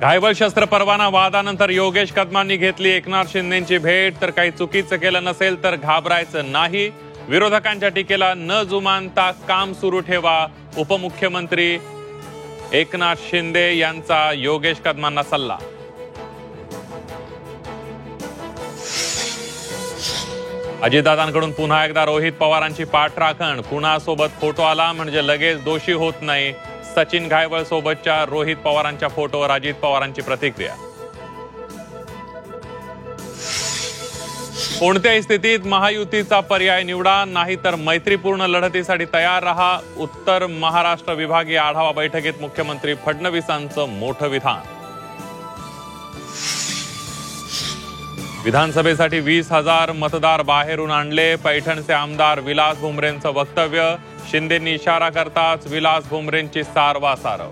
घायवळ शस्त्र परवाना वादानंतर योगेश कदमांनी घेतली एकनाथ शिंदेची भेट। तर काही चुकीचं केलं नसेल तर घाबरायचं नाही, विरोधकांच्या टीकेला न जुमानता काम सुरू ठेवा, उपमुख्यमंत्री एकनाथ शिंदे यांचा योगेश कदमांना सल्ला। अजितदादांकडून पुन्हा एकदा रोहित पवारांची पाठराखण, कुणासोबत फोटो आला म्हणजे लगेच दोषी होत नाही। सचिन घायवळ सोबतच्या रोहित पवारांच्या फोटोवर अजित पवारांची प्रतिक्रिया। कोणत्याही स्थितीत महायुतीचा पर्याय निवडा, नाहीतर मैत्रीपूर्ण लढतीसाठी तयार रहा। उत्तर महाराष्ट्र विभागीय आढावा बैठकीत मुख्यमंत्री फडणवीसांचं मोठं विधान। विधानसभेसाठी 20,000 मतदार बाहेरून आणले, पैठणचे आमदार विलास भुमरेंचं वक्तव्य। शिंदेंनी इशारा करताच विलास भुमरेंची सारवासारव।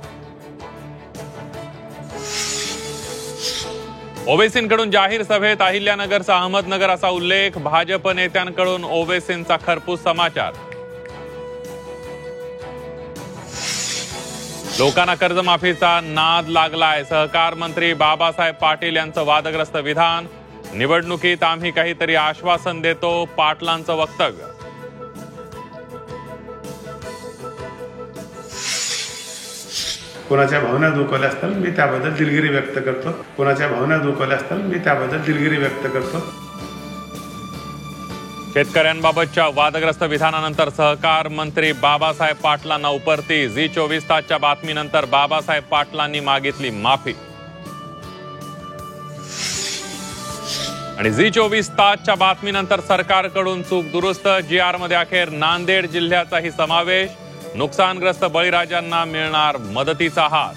ओवेसींकडून जाहीर सभेत अहिल्यानगरचा अहमदनगर असा उल्लेख, भाजप नेत्यांकडून ओवेसींचा खरपूस समाचार। लोकांना कर्जमाफीचा नाद लागलाय, सहकार मंत्री बाबासाहेब पाटील यांचं वादग्रस्त विधान। निवडणुकीत आम्ही काहीतरी आश्वासन देतो, पाटलांचं वक्तव्य। कोणाच्या भावना दुखावल्या असतील मी त्याबद्दल दिलगिरी व्यक्त करतो। कोणाच्या भावना दुखावल्या असतील मी त्याबद्दल दिलगिरी व्यक्त करतो। शेतकऱ्यांबाबतच्या वादग्रस्त विधानानंतर सहकार मंत्री बाबासाहेब पाटलांना उपरती। झी24 तासच्या बातमीनंतर बाबासाहेब पाटलांनी मागितली माफी। आणि झी24 तासच्या बातमीनंतर सरकारकडून चूक दुरुस्त, GR मध्ये अखेर नांदेड जिल्ह्याचाही समावेश। नुकसानग्रस्त बळीराजांना मिळणार मदतीचा हात।